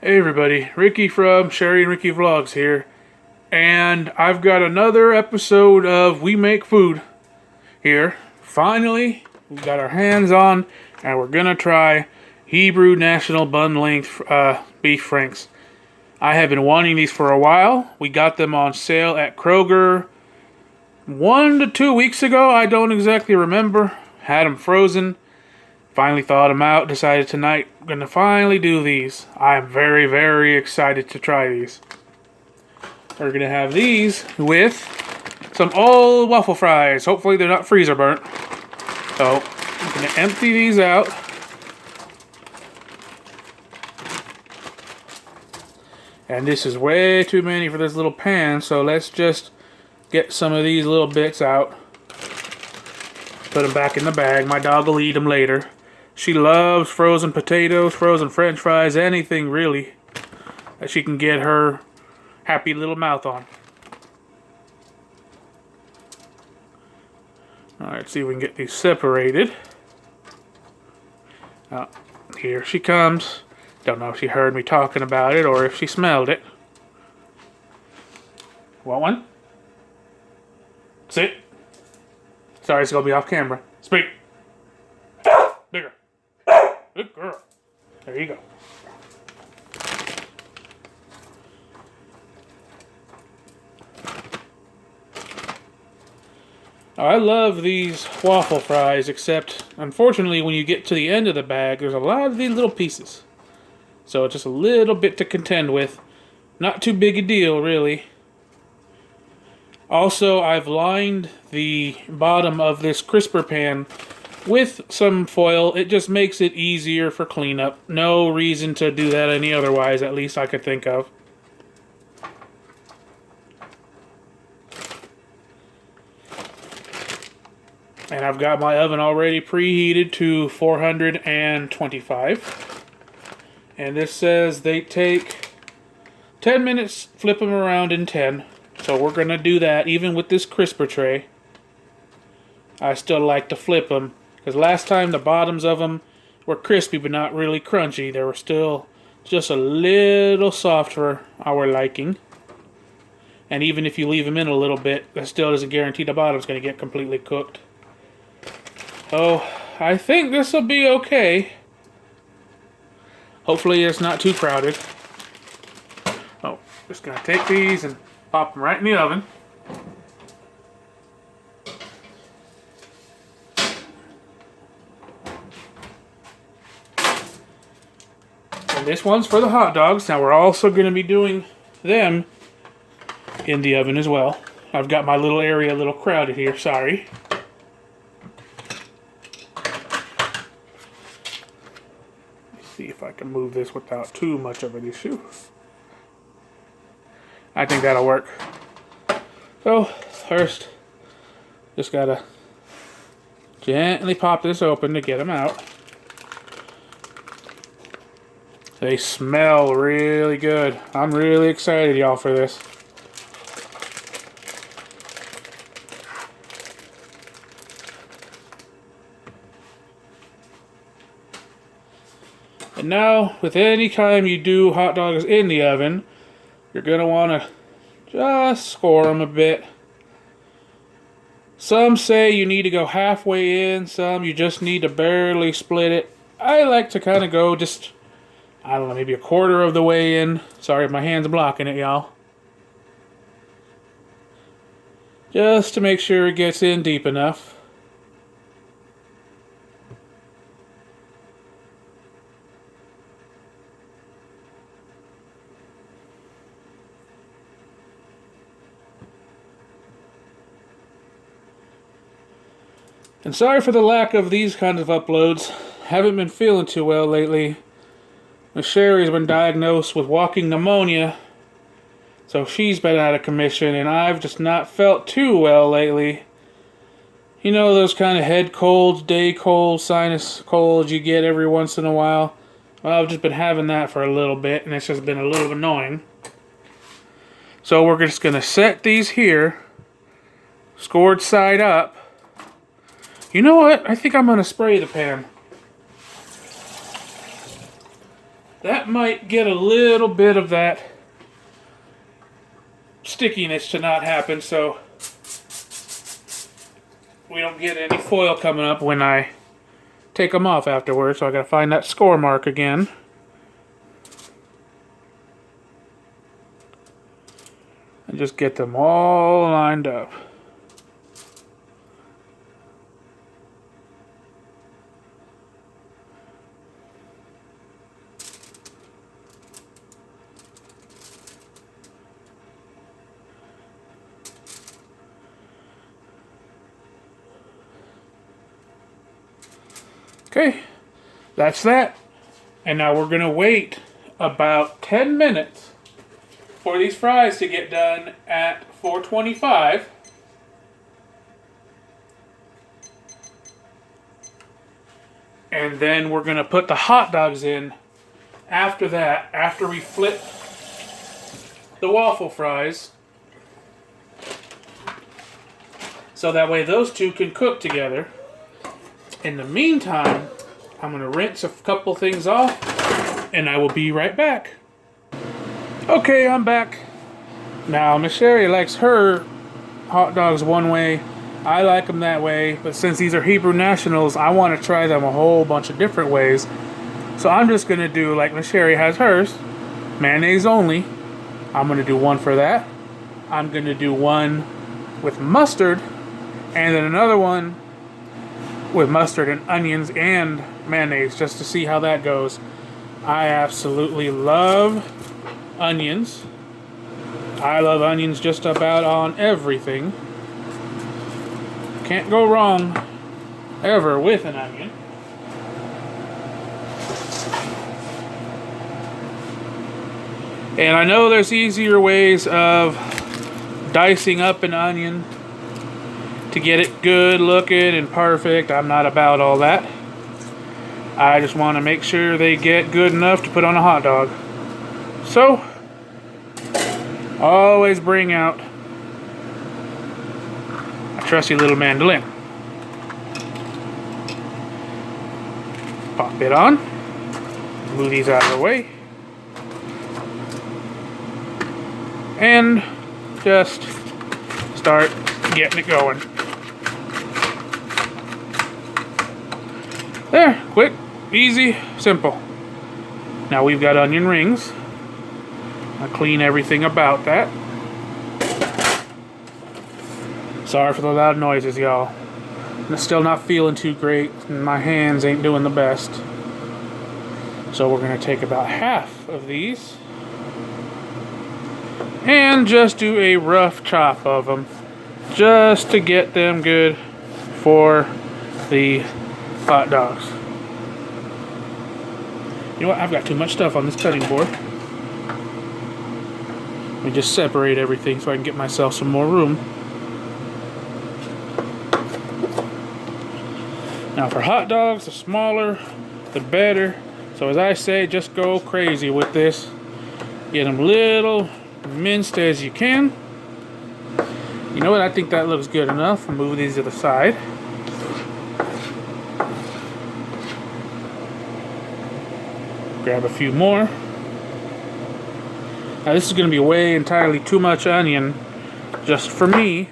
Hey everybody, Ricky from Sherry and Ricky Vlogs here, and I've got another episode of We Make Food here. Finally, we got our hands on, and we're gonna try Hebrew National Bun Length Beef Franks. I have been wanting these for a while. We got them on sale at Kroger 1 to 2 weeks ago. I don't exactly remember. Had them frozen. Finally thawed them out, decided tonight I'm going to finally do these. I'm very, very excited to try these. We're going to have these with some old waffle fries. Hopefully they're not freezer burnt. So I'm going to empty these out. And this is way too many for this little pan, so let's just get some of these little bits out. Put them back in the bag. My dog will eat them later. She loves frozen potatoes, frozen french fries, anything really that she can get her happy little mouth on. Alright, let's see if we can get these separated. Here she comes. Don't know if she heard me talking about it or if she smelled it. Want one? Sit. Sorry, it's going to be off camera. Speak. Bigger. Good girl. There you go. I love these waffle fries, except unfortunately when you get to the end of the bag, there's a lot of these little pieces. So it's just a little bit to contend with. Not too big a deal, really. Also, I've lined the bottom of this crisper pan with some foil. It just makes it easier for cleanup. No reason to do that any otherwise, at least I could think of. And I've got my oven already preheated to 425. And this says they take 10 minutes, flip them around in 10. So we're going to do that even with this crisper tray. I still like to flip them. Because last time the bottoms of them were crispy but not really crunchy. They were still just a little soft for our liking. And even if you leave them in a little bit, that still doesn't guarantee the bottom's going to get completely cooked. Oh, I think this will be okay. Hopefully it's not too crowded. Oh, just going to take these and pop them right in the oven. And this one's for the hot dogs. Now we're also going to be doing them in the oven as well. I've got my little area a little crowded here, sorry. Let's see if I can move this without too much of an issue. I think that'll work. So, first, just gotta gently pop this open to get them out. They smell really good. I'm really excited, y'all, for this. And now, with any time you do hot dogs in the oven, you're going to want to just score them a bit. Some say you need to go halfway in, some you just need to barely split it. I like to kind of go just, I don't know, maybe a quarter of the way in. Sorry if my hand's blocking it, y'all. Just to make sure it gets in deep enough. And sorry for the lack of these kinds of uploads. Haven't been feeling too well lately. Miss Sherry's been diagnosed with walking pneumonia, so she's been out of commission, and I've just not felt too well lately. You know those kind of head colds, day colds, sinus colds you get every once in a while? Well, I've just been having that for a little bit, and it's just been a little annoying. So we're just going to set these here, scored side up. You know what? I think I'm going to spray the pan. that might get a little bit of that stickiness to not happen, so we don't get any foil coming up when I take them off afterwards. So I gotta find that score mark again. And just get them all lined up. Okay, that's that. And now we're gonna wait about 10 minutes for these fries to get done at 425. And then we're gonna put the hot dogs in after that, after we flip the waffle fries. So that way those two can cook together. In the meantime, I'm going to rinse a couple things off, and I will be right back. Okay, I'm back. Now, Miss Sherry likes her hot dogs one way. I like them that way, but since these are Hebrew Nationals, I want to try them a whole bunch of different ways. So I'm just going to do like Miss Sherry has hers, mayonnaise only. I'm going to do one for that. I'm going to do one with mustard, and then another one with mustard and onions and mayonnaise, just to see how that goes. I absolutely love onions. I love onions just about on everything. Can't go wrong ever with an onion. And I know there's easier ways of dicing up an onion to get it good looking and perfect. I'm not about all that. I just want to make sure they get good enough to put on a hot dog. So, always bring out a trusty little mandolin. Pop it on. Move these out of the way. And just start getting it going. There, quick, easy, simple. Now we've got onion rings. I'll clean everything about that. Sorry for the loud noises, y'all. I'm still not feeling too great, and my hands ain't doing the best. So we're going to take about half of these and just do a rough chop of them, just to get them good for the hot dogs. You know what? I've got too much stuff on this cutting board. Let me just separate everything so I can get myself some more room. Now for hot dogs, the smaller, the better. So as I say, just go crazy with this. Get them little minced as you can. You know what? I think that looks good enough. I'll move these to the side. Grab a few more. Now this is going to be way entirely too much onion just for me,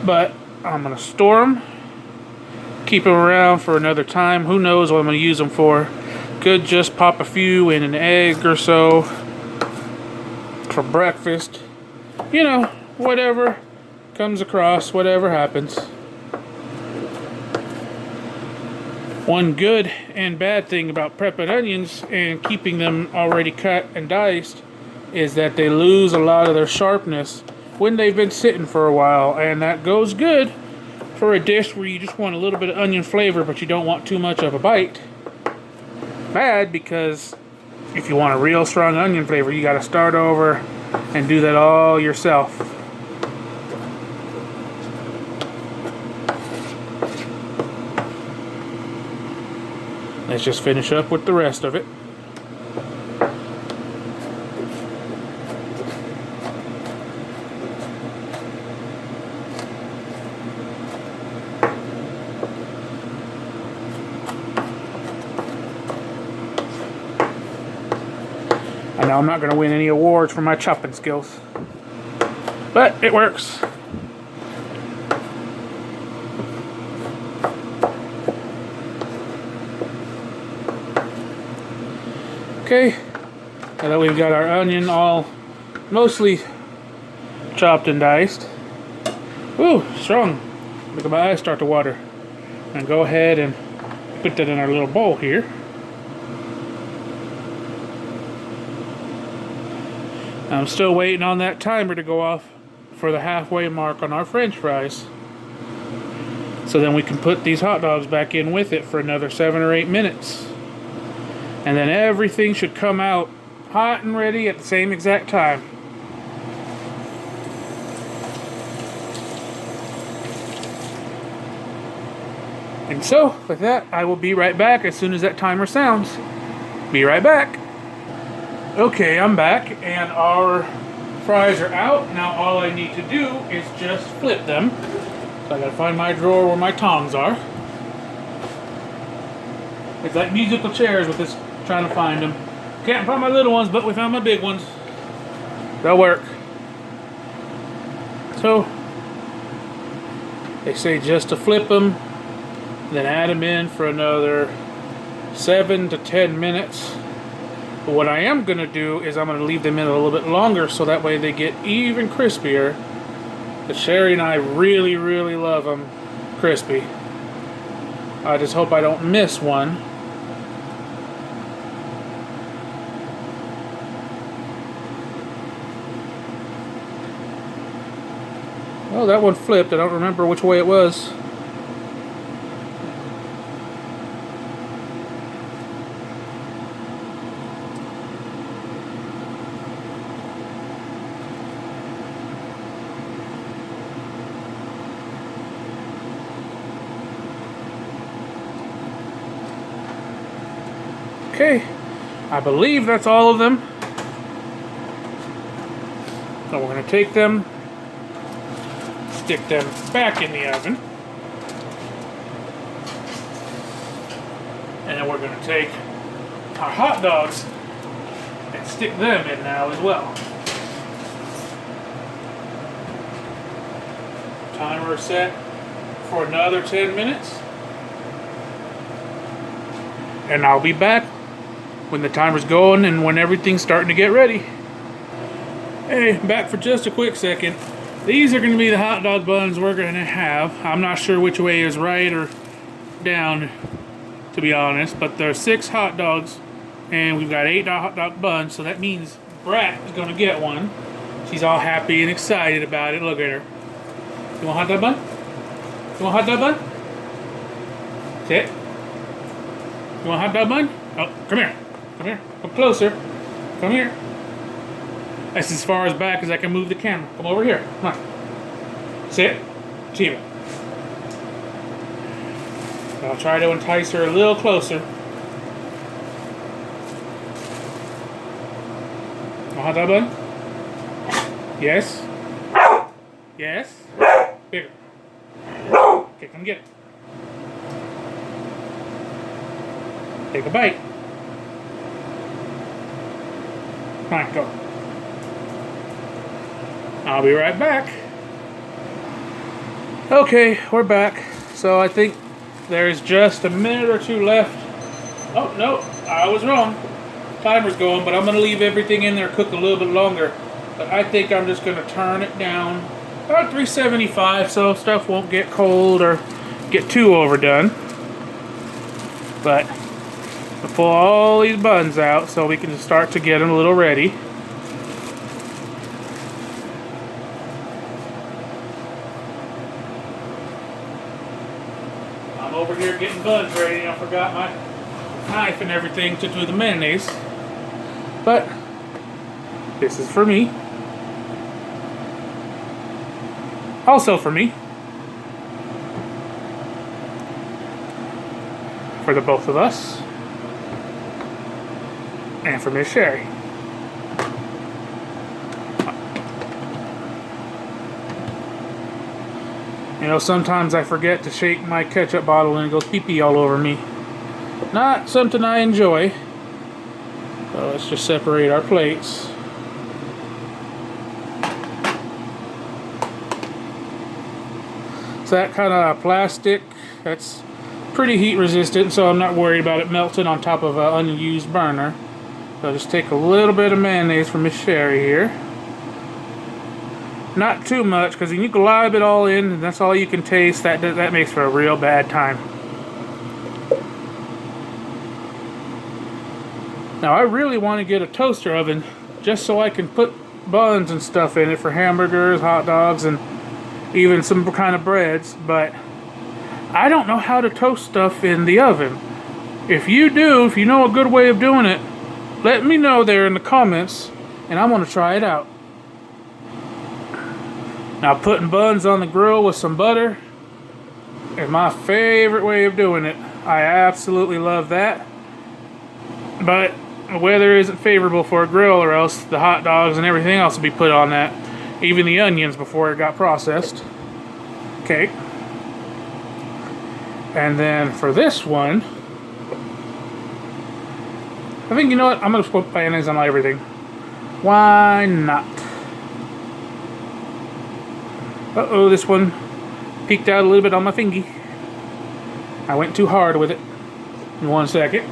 but I'm going to store them, keep them around for another time. Who knows what I'm going to use them for. Could just pop a few in an egg or so for breakfast. You know, whatever comes across, whatever happens. One good and bad thing about prepping onions and keeping them already cut and diced is that they lose a lot of their sharpness when they've been sitting for a while, and that goes good for a dish where you just want a little bit of onion flavor but you don't want too much of a bite. Bad because if you want a real strong onion flavor, you got to start over and do that all yourself. Let's just finish up with the rest of it. I know I'm not going to win any awards for my chopping skills, but it works. Okay, now that we've got our onion all mostly chopped and diced. Ooh, strong. Look at my eyes start to water. And go ahead and put that in our little bowl here. I'm still waiting on that timer to go off for the halfway mark on our French fries. So then we can put these hot dogs back in with it for another 7 or 8 minutes. And then everything should come out hot and ready at the same exact time. And so, with that, I will be right back as soon as that timer sounds. Be right back. Okay, I'm back, and our fries are out. Now all I need to do is just flip them. So I gotta find my drawer where my tongs are. It's like musical chairs with this, trying to find them. Can't find my little ones, but we found my big ones. They'll work. So, they say just to flip them, then add them in for another 7 to 10 minutes. But what I am going to do is I'm going to leave them in a little bit longer so that way they get even crispier. But Sherry and I really, really love them crispy. I just hope I don't miss one. Oh, that one flipped. I don't remember which way it was. Okay, I believe that's all of them. So we're going to take them, stick them back in the oven. And then we're going to take our hot dogs and stick them in now as well. Timer set for another 10 minutes. And I'll be back when the timer's going and when everything's starting to get ready. Hey, back for just a quick second. These are going to be the hot dog buns we're going to have. I'm not sure which way is right or down, to be honest, but there's 6 hot dogs and we've got 8 hot dog buns, so that means Brat is going to get one. She's all happy and excited about it. Look at her. You want a hot dog bun? You want a hot dog bun? Sit. You want a hot dog bun? Oh, come here. Come here. Come closer. Come here. That's as far as back as I can move the camera. Come over here. Come on. Sit. Chiba. I'll try to entice her a little closer. Want a hot dog bun? Yes. Yes. Bigger. Okay, come get it. Take a bite. Fine, go. I'll be right back. Okay, we're back. So I think there's just a minute or 2 left. Oh, no, I was wrong. Timer's going, but I'm going to leave everything in there cook a little bit longer. But I think I'm just going to turn it down about 375 so stuff won't get cold or get too overdone. But I'll pull all these buns out so we can just start to get them a little ready. I'm over here getting buns ready and I forgot my knife and everything to do the mayonnaise. But this is for me. Also for me. For the both of us. And for Miss Sherry. You know, sometimes I forget to shake my ketchup bottle and it goes pee-pee all over me. Not something I enjoy. So let's just separate our plates. So that kind of plastic, that's pretty heat resistant, so I'm not worried about it melting on top of an unused burner. So I'll just take a little bit of mayonnaise from Miss Sherry here. Not too much, because when you glob it all in and that's all you can taste, that makes for a real bad time. Now I really want to get a toaster oven just so I can put buns and stuff in it for hamburgers, hot dogs, and even some kind of breads, but I don't know how to toast stuff in the oven. If you do, if you know a good way of doing it, let me know there in the comments, and I want to try it out. Now, putting buns on the grill with some butter is my favorite way of doing it. I absolutely love that. But the weather isn't favorable for a grill, or else the hot dogs and everything else will be put on that. Even the onions before it got processed. Okay. And then for this one, I think, you know what? I'm going to put mayonnaise on everything. Why not? Uh-oh, this one peeked out a little bit on my fingy. I went too hard with it. In 1 second.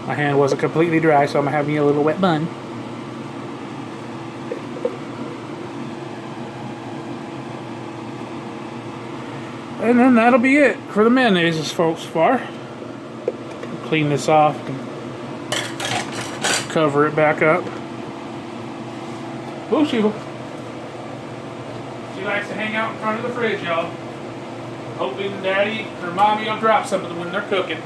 My hand wasn't completely dry, so I'm gonna have me a little wet bun. And then that'll be it for the mayonnaise, folks. Clean this off and cover it back up. Oh, she likes to hang out in front of the fridge, y'all. Hoping Daddy or Mommy will drop something when they're cooking.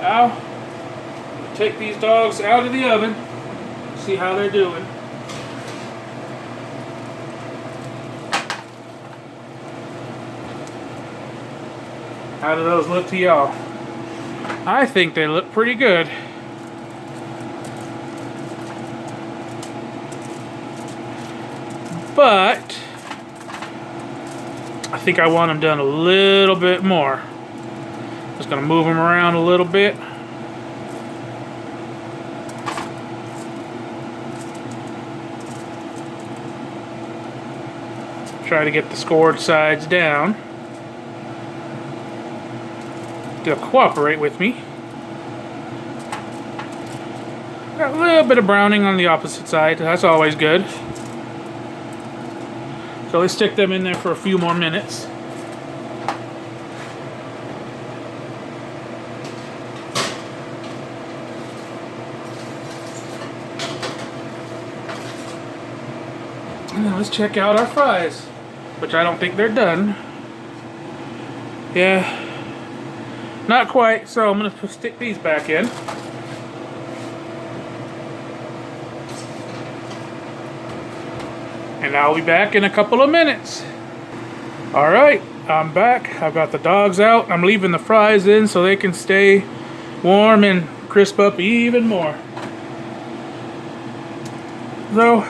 Now, take these dogs out of the oven, see how they're doing. How do those look to y'all? I think they look pretty good. But I think I want them done a little bit more. Just gonna move them around a little bit. Try to get the scored sides down. They'll cooperate with me. Got a little bit of browning on the opposite side. That's always good. So let's stick them in there for a few more minutes. And then let's check out our fries, which I don't think they're done. Yeah, not quite, so I'm going to stick these back in. And I'll be back in a couple of minutes. Alright, I'm back. I've got the dogs out. I'm leaving the fries in so they can stay warm and crisp up even more. So,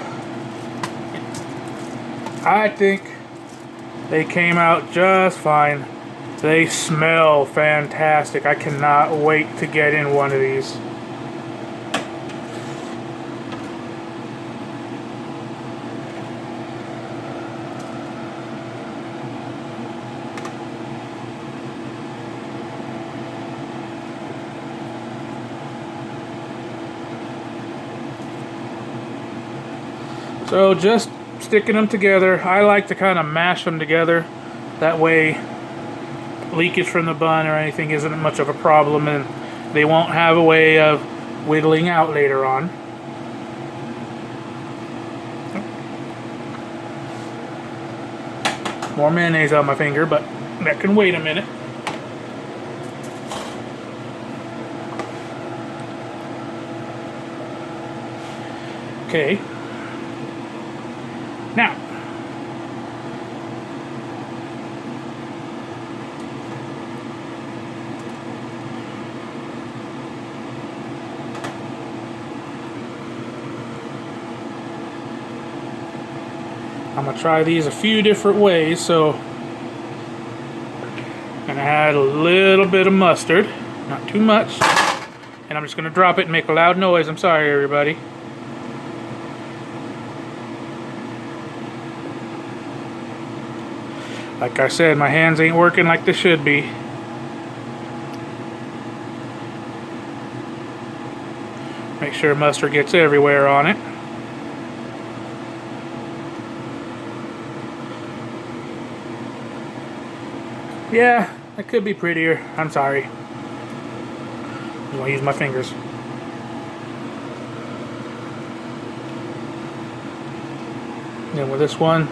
I think they came out just fine. They smell fantastic. I cannot wait to get in one of these. So just sticking them together. I like to kind of mash them together. That way leakage from the bun or anything isn't much of a problem, and they won't have a way of wiggling out later on. More mayonnaise on my finger, but that can wait a minute. Okay. Now, I'm going to try these a few different ways, so I'm going to add a little bit of mustard, not too much, and I'm just going to drop it and make a loud noise. I'm sorry, everybody. Like I said, my hands ain't working like they should be. Make sure mustard gets everywhere on it. Yeah, that could be prettier. I'm sorry. I'm gonna use my fingers. Then with this one,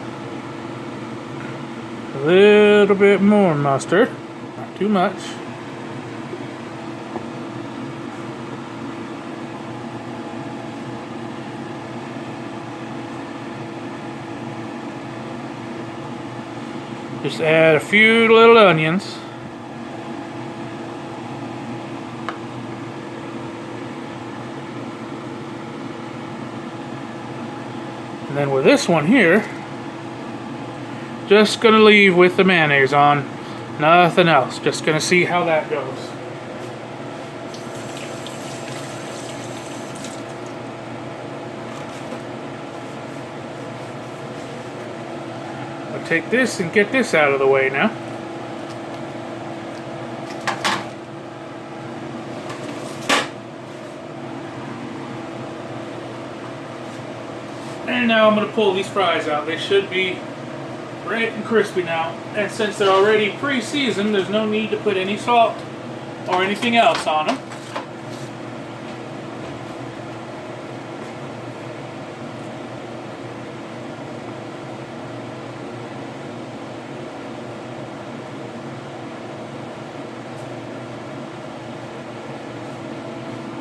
a little bit more mustard, not too much. Just add a few little onions. And then with this one here, just gonna leave with the mayonnaise on, nothing else. Just gonna see how that goes. I'll take this and get this out of the way now. And now I'm going to pull these fries out. They should be red and crispy now. And since they're already pre-seasoned, there's no need to put any salt or anything else on them.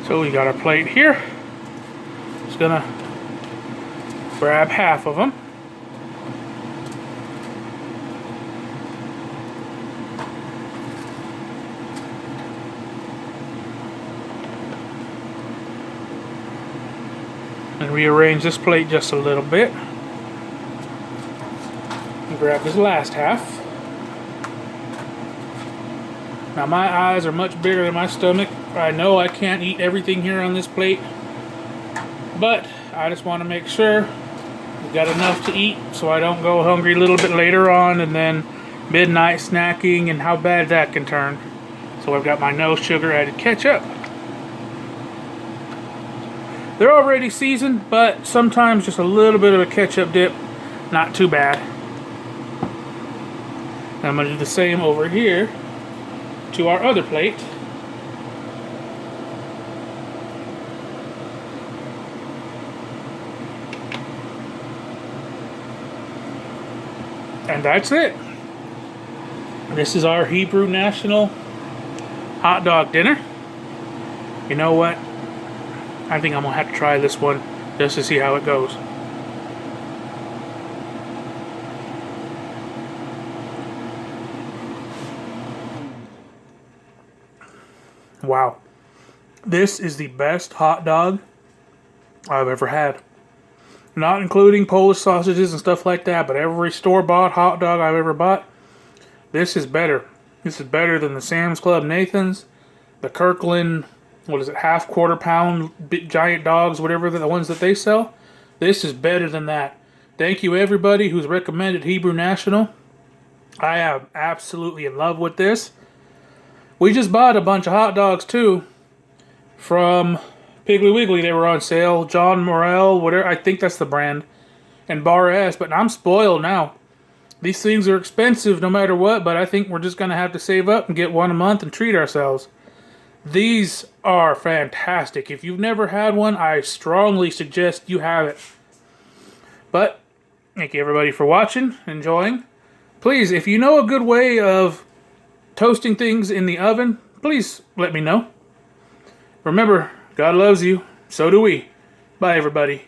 So we got our plate here. Just gonna grab half of them. And rearrange this plate just a little bit. And grab this last half. Now my eyes are much bigger than my stomach. I know I can't eat everything here on this plate, but I just want to make sure we've got enough to eat so I don't go hungry a little bit later on and then midnight snacking and how bad that can turn. So I've got my no sugar added ketchup. They're already seasoned, but sometimes just a little bit of a ketchup dip, not too bad. And I'm going to do the same over here to our other plate. And that's it. This is our Hebrew National hot dog dinner. You know what? I think I'm going to have to try this one just to see how it goes. Wow. This is the best hot dog I've ever had. Not including Polish sausages and stuff like that, but every store-bought hot dog I've ever bought, this is better. This is better than the Sam's Club Nathan's, the Kirkland, what is it, half quarter pound big giant dogs, whatever the ones that they sell. This is better than that. Thank you everybody who's recommended Hebrew National. I am absolutely in love with this. We just bought a bunch of hot dogs too from Piggly Wiggly. They were on sale. John Morrell, whatever, I think that's the brand. And Bar S, but I'm spoiled now. These things are expensive no matter what, but I think we're just going to have to save up and get one a month and treat ourselves. These are fantastic. If you've never had one, I strongly suggest you have it. But, thank you everybody for watching, enjoying. Please, if you know a good way of toasting things in the oven, please let me know. Remember, God loves you. So do we. Bye, everybody.